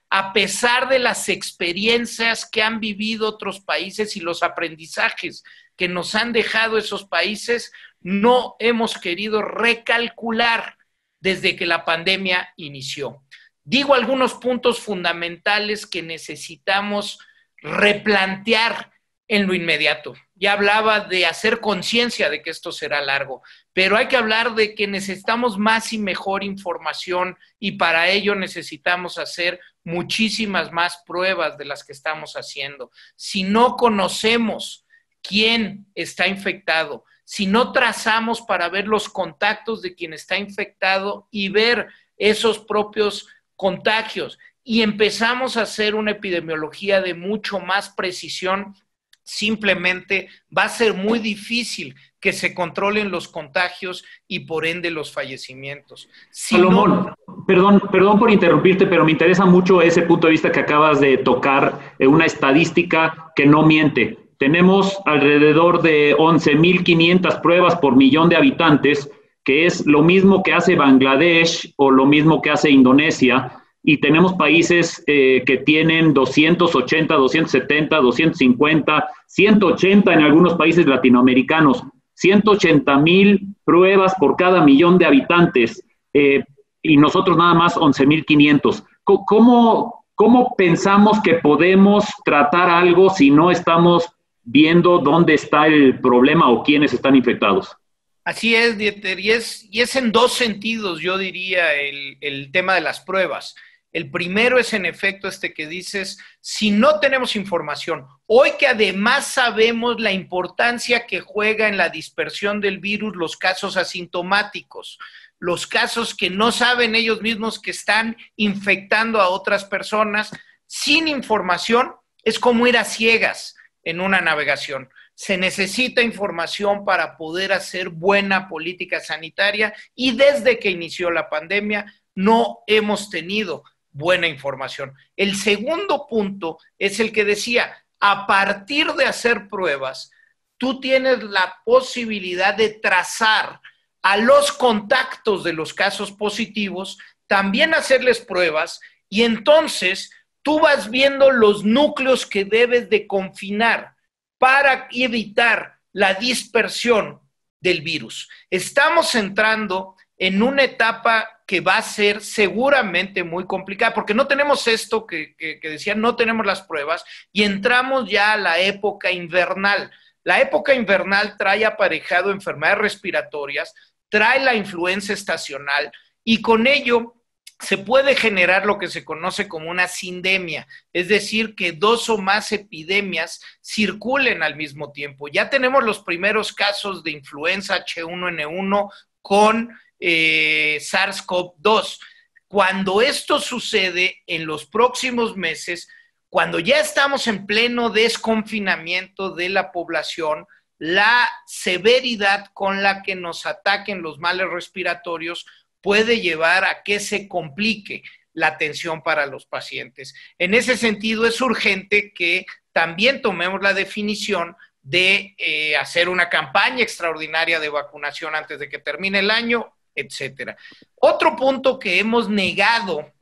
a pesar de las experiencias que han vivido otros países y los aprendizajes que nos han dejado esos países, no hemos querido recalcular desde que la pandemia inició. Digo algunos puntos fundamentales que necesitamos replantear en lo inmediato. Ya hablaba de hacer conciencia de que esto será largo, pero hay que hablar de que necesitamos más y mejor información y para ello necesitamos hacer muchísimas más pruebas de las que estamos haciendo. Si no conocemos quién está infectado, si no trazamos para ver los contactos de quien está infectado y ver esos propios contagios y empezamos a hacer una epidemiología de mucho más precisión, simplemente va a ser muy difícil que se controlen los contagios y por ende los fallecimientos. Si Salomón, perdón por interrumpirte, pero me interesa mucho ese punto de vista que acabas de tocar, una estadística que no miente. Tenemos alrededor de 11.500 pruebas por millón de habitantes, que es lo mismo que hace Bangladesh o lo mismo que hace Indonesia, y tenemos países que tienen 280, 270, 250, 180 en algunos países latinoamericanos, 180,000 pruebas por cada millón de habitantes, y nosotros nada más 11.500. ¿Cómo pensamos que podemos tratar algo si no estamos viendo dónde está el problema o quiénes están infectados? Así es, Dieter, y es en dos sentidos, yo diría, el tema de las pruebas. El primero es en efecto este que dices, si no tenemos información, hoy que además sabemos la importancia que juega en la dispersión del virus los casos asintomáticos, los casos que no saben ellos mismos que están infectando a otras personas, sin información es como ir a ciegas en una navegación. Se necesita información para poder hacer buena política sanitaria y desde que inició la pandemia no hemos tenido buena información. El segundo punto es el que decía, a partir de hacer pruebas, tú tienes la posibilidad de trazar a los contactos de los casos positivos, también hacerles pruebas y entonces tú vas viendo los núcleos que debes de confinar para evitar la dispersión del virus. Estamos entrando en una etapa que va a ser seguramente muy complicada, porque no tenemos esto que decían, no tenemos las pruebas, y entramos ya a la época invernal. La época invernal trae aparejado enfermedades respiratorias, trae la influenza estacional, y con ello se puede generar lo que se conoce como una sindemia, es decir, que dos o más epidemias circulen al mismo tiempo. Ya tenemos los primeros casos de influenza H1N1 con SARS-CoV-2. Cuando esto sucede en los próximos meses, cuando ya estamos en pleno desconfinamiento de la población, la severidad con la que nos ataquen los males respiratorios puede llevar a que se complique la atención para los pacientes. En ese sentido, es urgente que también tomemos la definición de hacer una campaña extraordinaria de vacunación antes de que termine el año, etcétera. Otro punto que hemos negado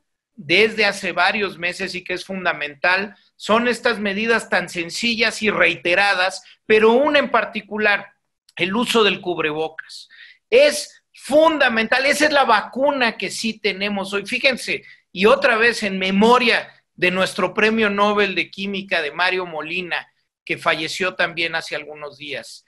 desde hace varios meses y que es fundamental, son estas medidas tan sencillas y reiteradas, pero una en particular, el uso del cubrebocas. Es fundamental, esa es la vacuna que sí tenemos hoy. Fíjense, y otra vez en memoria de nuestro premio Nobel de Química de Mario Molina, que falleció también hace algunos días.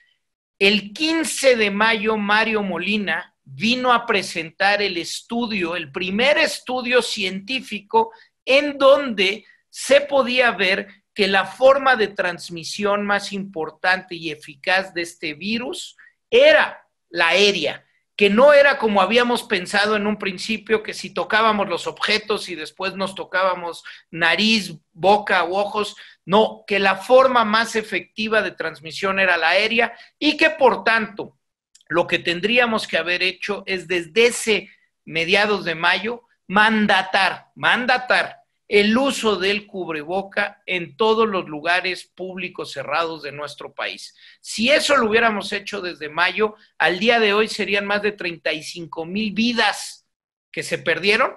El 15 de mayo, Mario Molina vino a presentar el estudio, el primer estudio científico en donde se podía ver que la forma de transmisión más importante y eficaz de este virus era la aérea, que no era como habíamos pensado en un principio, que si tocábamos los objetos y después nos tocábamos nariz, boca u ojos, no, que la forma más efectiva de transmisión era la aérea y que por tanto lo que tendríamos que haber hecho es desde ese mediados de mayo mandatar el uso del cubreboca en todos los lugares públicos cerrados de nuestro país. Si eso lo hubiéramos hecho desde mayo, al día de hoy serían más de 35,000 vidas que se perdieron,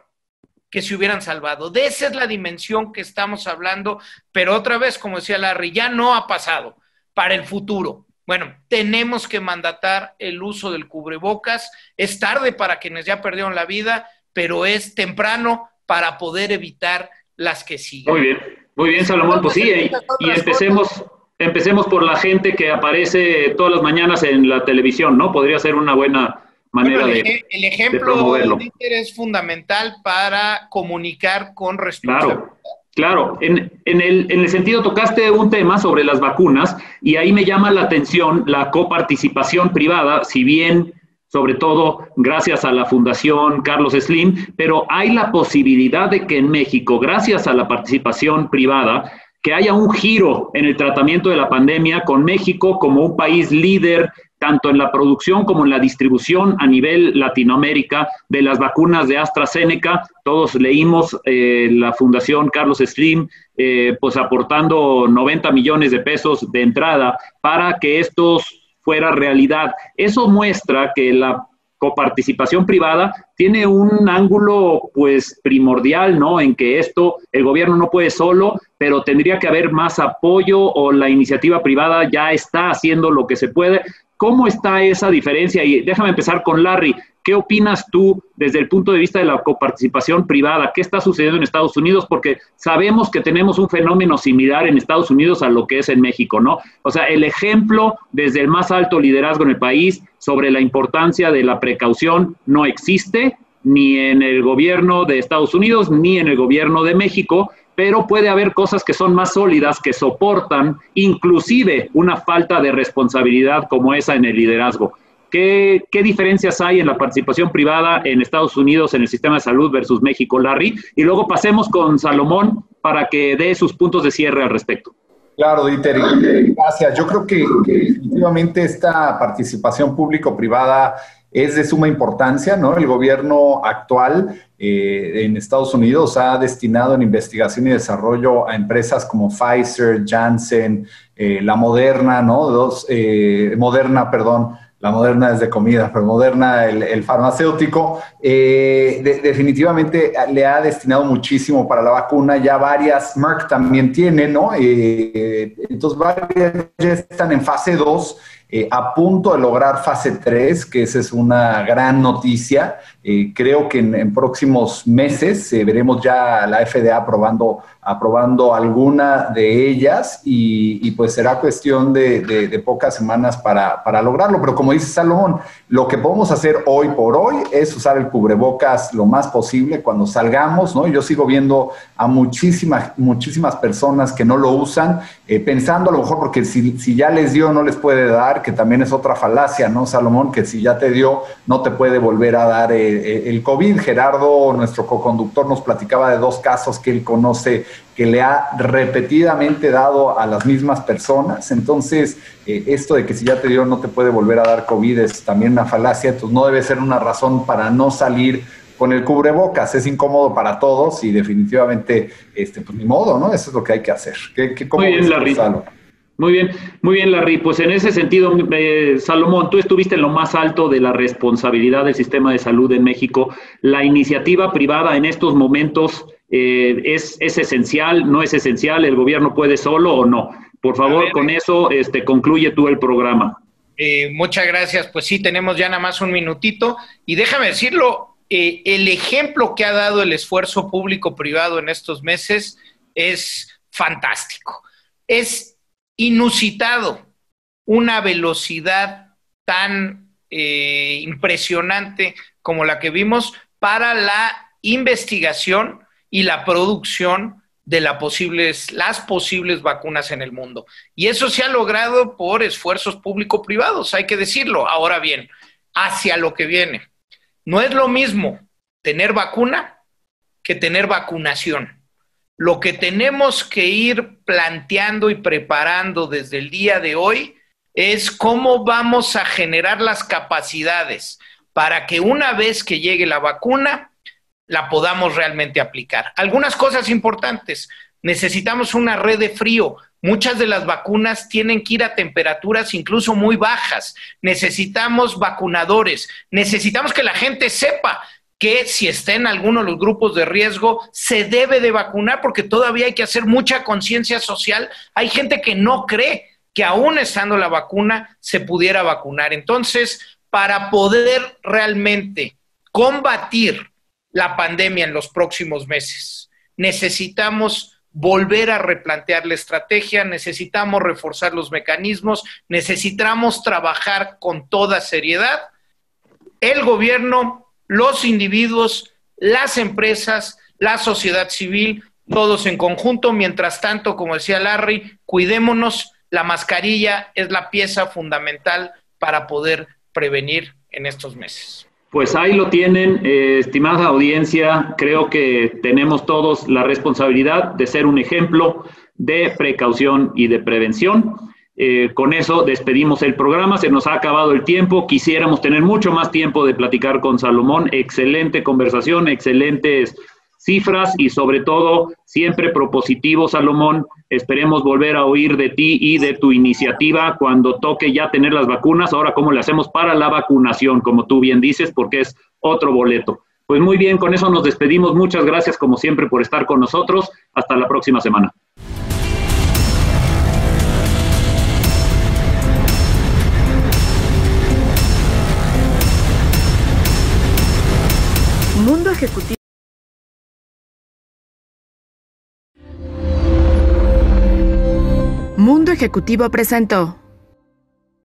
que se hubieran salvado. De esa es la dimensión que estamos hablando, pero otra vez, como decía Larry, ya no ha pasado para el futuro. Bueno, tenemos que mandatar el uso del cubrebocas. Es tarde para quienes ya perdieron la vida, pero es temprano para poder evitar las que siguen. Muy bien, Salomón, pues sí, y empecemos por la gente que aparece todas las mañanas en la televisión, ¿no? Podría ser una buena manera de el ejemplo del Twitter es fundamental para comunicar con responsabilidad. Claro, en el sentido tocaste un tema sobre las vacunas y ahí me llama la atención la coparticipación privada, si bien sobre todo gracias a la Fundación Carlos Slim, pero hay la posibilidad de que en México, gracias a la participación privada, que haya un giro en el tratamiento de la pandemia con México como un país líder tanto en la producción como en la distribución a nivel Latinoamérica de las vacunas de AstraZeneca. Todos leímos la Fundación Carlos Slim pues aportando 90 millones de pesos de entrada para que estos fuera realidad. Eso muestra que la coparticipación privada tiene un ángulo pues primordial, ¿no? En que esto el gobierno no puede solo, pero tendría que haber más apoyo o la iniciativa privada ya está haciendo lo que se puede. ¿Cómo está esa diferencia? Y déjame empezar con Larry. ¿Qué opinas tú desde el punto de vista de la coparticipación privada? ¿Qué está sucediendo en Estados Unidos? Porque sabemos que tenemos un fenómeno similar en Estados Unidos a lo que es en México, ¿no? O sea, el ejemplo desde el más alto liderazgo en el país sobre la importancia de la precaución no existe ni en el gobierno de Estados Unidos ni en el gobierno de México, pero puede haber cosas que son más sólidas, que soportan inclusive una falta de responsabilidad como esa en el liderazgo. ¿Qué diferencias hay en la participación privada en Estados Unidos en el sistema de salud versus México, Larry? Y luego pasemos con Salomón para que dé sus puntos de cierre al respecto. Claro, Dieter, gracias. Yo creo que definitivamente esta participación público-privada es de suma importancia, ¿no? El gobierno actual en Estados Unidos ha destinado en investigación y desarrollo a empresas como Pfizer, Janssen, la Moderna, ¿no? La Moderna es de comida, pero Moderna, el farmacéutico, definitivamente le ha destinado muchísimo para la vacuna. Ya varias, Merck también tiene, ¿no? Entonces varias ya están en fase 2, a punto de lograr fase 3, que esa es una gran noticia. Creo que en próximos meses veremos ya la FDA aprobando alguna de ellas y pues será cuestión de pocas semanas para lograrlo. Pero como dice Salomón, lo que podemos hacer hoy por hoy es usar el cubrebocas lo más posible cuando salgamos, ¿no? Yo sigo viendo a muchísimas personas que no lo usan, pensando a lo mejor porque si ya les dio no les puede dar, que también es otra falacia, ¿no, Salomón? Que si ya te dio no te puede volver a dar el COVID. Gerardo, nuestro coconductor, nos platicaba de 2 casos que él conoce que le ha repetidamente dado a las mismas personas. Entonces, esto de que si ya te dio no te puede volver a dar COVID es también una falacia. Entonces, no debe ser una razón para no salir con el cubrebocas. Es incómodo para todos y definitivamente, pues ni modo, ¿no? Eso es lo que hay que hacer. ¿Cómo Muy bien, Larry. Muy bien, Larry. Pues en ese sentido, Salomón, tú estuviste en lo más alto de la responsabilidad del sistema de salud en México. ¿La iniciativa privada en estos momentos es esencial, no es esencial? ¿El gobierno puede solo o no? Por favor, con eso concluye tú el programa. Muchas gracias. Pues sí, tenemos ya nada más un minutito. Y déjame decirlo, el ejemplo que ha dado el esfuerzo público-privado en estos meses es fantástico. Es inusitado una velocidad tan impresionante como la que vimos para la investigación y la producción de las posibles vacunas en el mundo. Y eso se ha logrado por esfuerzos público-privados, hay que decirlo. Ahora bien, hacia lo que viene. No es lo mismo tener vacuna que tener vacunación. Lo que tenemos que ir planteando y preparando desde el día de hoy es cómo vamos a generar las capacidades para que una vez que llegue la vacuna, la podamos realmente aplicar. Algunas cosas importantes. Necesitamos una red de frío. Muchas de las vacunas tienen que ir a temperaturas incluso muy bajas. Necesitamos vacunadores. Necesitamos que la gente sepa que si está en alguno de los grupos de riesgo, se debe de vacunar, porque todavía hay que hacer mucha conciencia social. Hay gente que no cree que aún estando la vacuna se pudiera vacunar. Entonces, para poder realmente combatir la pandemia en los próximos meses, necesitamos volver a replantear la estrategia, necesitamos reforzar los mecanismos, necesitamos trabajar con toda seriedad. El gobierno, los individuos, las empresas, la sociedad civil, todos en conjunto. Mientras tanto, como decía Larry, cuidémonos. La mascarilla es la pieza fundamental para poder prevenir en estos meses. Pues ahí lo tienen, estimada audiencia. Creo que tenemos todos la responsabilidad de ser un ejemplo de precaución y de prevención. Con eso despedimos el programa, se nos ha acabado el tiempo, quisiéramos tener mucho más tiempo de platicar con Salomón. Excelente conversación, excelentes cifras y sobre todo siempre propositivo, Salomón. Esperemos volver a oír de ti y de tu iniciativa cuando toque ya tener las vacunas. Ahora, ¿cómo le hacemos para la vacunación? Como tú bien dices, porque es otro boleto. Pues muy bien, con eso nos despedimos. Muchas gracias como siempre por estar con nosotros. Hasta la próxima semana. Mundo Ejecutivo. Mundo Ejecutivo presentó.